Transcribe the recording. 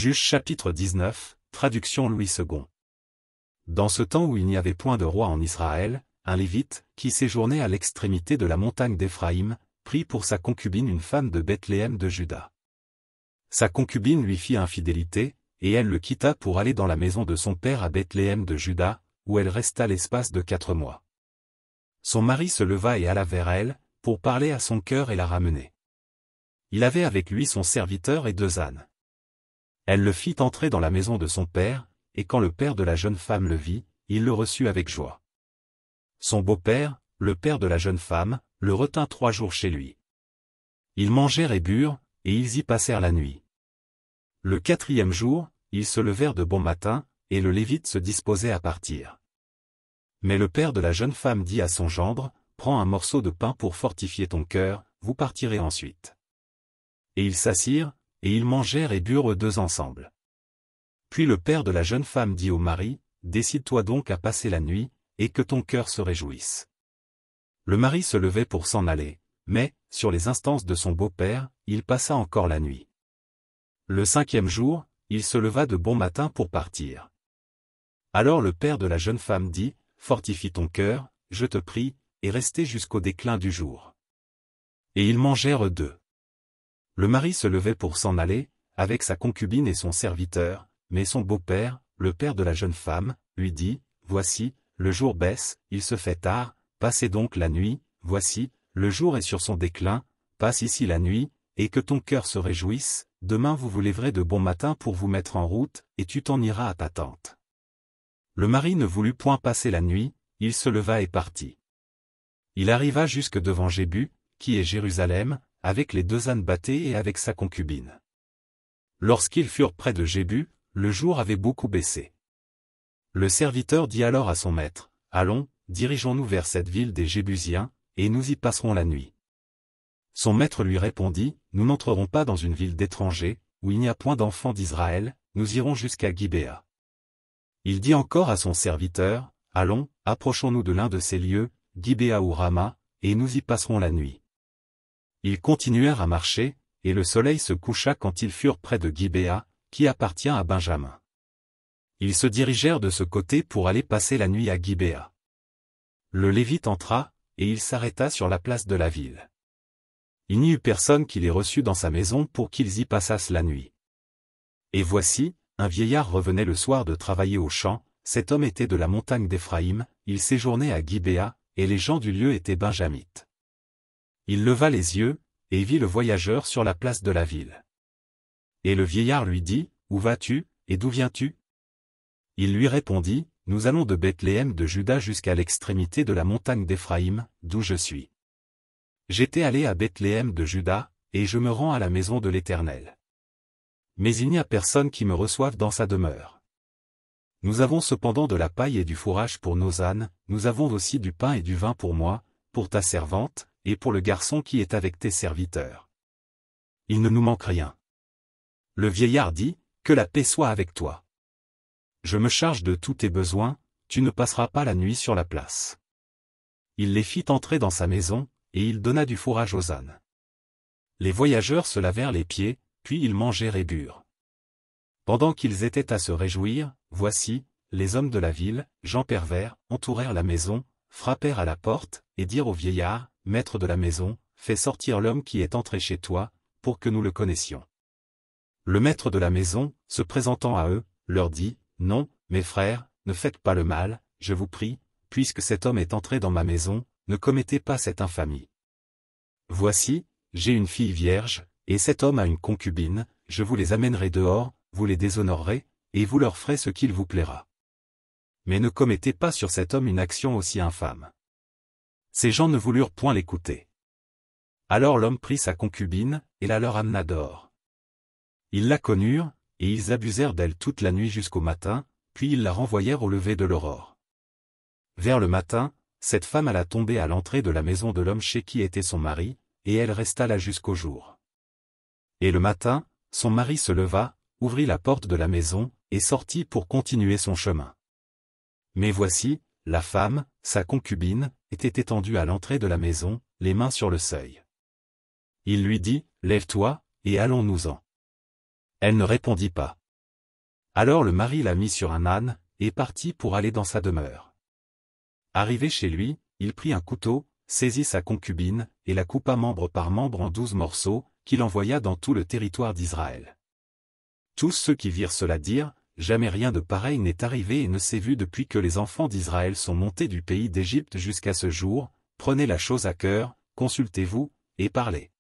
Juge chapitre 19, traduction Louis II. Dans ce temps où il n'y avait point de roi en Israël, un Lévite, qui séjournait à l'extrémité de la montagne d'Éphraïm, prit pour sa concubine une femme de Bethléem de Juda. Sa concubine lui fit infidélité, et elle le quitta pour aller dans la maison de son père à Bethléem de Juda, où elle resta l'espace de 4 mois. Son mari se leva et alla vers elle, pour parler à son cœur et la ramener. Il avait avec lui son serviteur et 2 ânes. Elle le fit entrer dans la maison de son père, et quand le père de la jeune femme le vit, il le reçut avec joie. Son beau-père, le père de la jeune femme, le retint 3 jours chez lui. Ils mangèrent et burent, et ils y passèrent la nuit. Le 4e jour, ils se levèrent de bon matin, et le Lévite se disposait à partir. Mais le père de la jeune femme dit à son gendre, « Prends un morceau de pain pour fortifier ton cœur, vous partirez ensuite. » Et ils s'assirent, et ils mangèrent et burent eux 2 ensemble. Puis le père de la jeune femme dit au mari, « Décide-toi donc à passer la nuit, et que ton cœur se réjouisse. » Le mari se levait pour s'en aller, mais, sur les instances de son beau-père, il passa encore la nuit. Le 5e jour, il se leva de bon matin pour partir. Alors le père de la jeune femme dit, « Fortifie ton cœur, je te prie, et restez jusqu'au déclin du jour. » Et ils mangèrent eux 2. Le mari se levait pour s'en aller, avec sa concubine et son serviteur, mais son beau-père, le père de la jeune femme, lui dit, « Voici, le jour baisse, il se fait tard, passez donc la nuit, voici, le jour est sur son déclin, passe ici la nuit, et que ton cœur se réjouisse, demain vous vous lèverez de bon matin pour vous mettre en route, et tu t'en iras à ta tente. » Le mari ne voulut point passer la nuit, il se leva et partit. Il arriva jusque devant Jébu, qui est Jérusalem, avec les 2 ânes bâtés et avec sa concubine. Lorsqu'ils furent près de Jébu, le jour avait beaucoup baissé. Le serviteur dit alors à son maître, « Allons, dirigeons-nous vers cette ville des Jébusiens, et nous y passerons la nuit. » Son maître lui répondit, « Nous n'entrerons pas dans une ville d'étrangers, où il n'y a point d'enfants d'Israël, nous irons jusqu'à Gibéa. » Il dit encore à son serviteur, « Allons, approchons-nous de l'un de ces lieux, Gibéa ou Rama, et nous y passerons la nuit. » Ils continuèrent à marcher, et le soleil se coucha quand ils furent près de Gibéa, qui appartient à Benjamin. Ils se dirigèrent de ce côté pour aller passer la nuit à Gibéa. Le Lévite entra, et il s'arrêta sur la place de la ville. Il n'y eut personne qui les reçût dans sa maison pour qu'ils y passassent la nuit. Et voici, un vieillard revenait le soir de travailler au champ, cet homme était de la montagne d'Éphraïm, il séjournait à Gibéa, et les gens du lieu étaient benjamites. Il leva les yeux, et vit le voyageur sur la place de la ville. Et le vieillard lui dit, « Où vas-tu, et d'où viens-tu » Il lui répondit, « Nous allons de Bethléem de Juda jusqu'à l'extrémité de la montagne d'Éphraïm, d'où je suis. J'étais allé à Bethléem de Juda, et je me rends à la maison de l'Éternel. Mais il n'y a personne qui me reçoive dans sa demeure. Nous avons cependant de la paille et du fourrage pour nos ânes, nous avons aussi du pain et du vin pour moi, pour ta servante, et pour le garçon qui est avec tes serviteurs. Il ne nous manque rien. » Le vieillard dit, « Que la paix soit avec toi. Je me charge de tous tes besoins, tu ne passeras pas la nuit sur la place. » Il les fit entrer dans sa maison, et il donna du fourrage aux ânes. Les voyageurs se lavèrent les pieds, puis ils mangèrent et burent. Pendant qu'ils étaient à se réjouir, voici, les hommes de la ville, gens pervers, entourèrent la maison, frappèrent à la porte, et dirent au vieillard, « Maître de la maison, fais sortir l'homme qui est entré chez toi, pour que nous le connaissions. » Le maître de la maison, se présentant à eux, leur dit, « Non, mes frères, ne faites pas le mal, je vous prie, puisque cet homme est entré dans ma maison, ne commettez pas cette infamie. Voici, j'ai une fille vierge, et cet homme a une concubine, je vous les amènerai dehors, vous les déshonorerez, et vous leur ferez ce qu'il vous plaira. Mais ne commettez pas sur cet homme une action aussi infâme. » Ces gens ne voulurent point l'écouter. Alors l'homme prit sa concubine, et la leur amena dehors. Ils la connurent, et ils abusèrent d'elle toute la nuit jusqu'au matin, puis ils la renvoyèrent au lever de l'aurore. Vers le matin, cette femme alla tomber à l'entrée de la maison de l'homme chez qui était son mari, et elle resta là jusqu'au jour. Et le matin, son mari se leva, ouvrit la porte de la maison, et sortit pour continuer son chemin. Mais voici, la femme, sa concubine, était étendue à l'entrée de la maison, les mains sur le seuil. Il lui dit, « Lève-toi, et allons-nous-en. » Elle ne répondit pas. Alors le mari la mit sur un âne, et partit pour aller dans sa demeure. Arrivé chez lui, il prit un couteau, saisit sa concubine, et la coupa membre par membre en 12 morceaux, qu'il envoya dans tout le territoire d'Israël. Tous ceux qui virent cela dirent, jamais rien de pareil n'est arrivé et ne s'est vu depuis que les enfants d'Israël sont montés du pays d'Égypte jusqu'à ce jour, prenez la chose à cœur, consultez-vous, et parlez.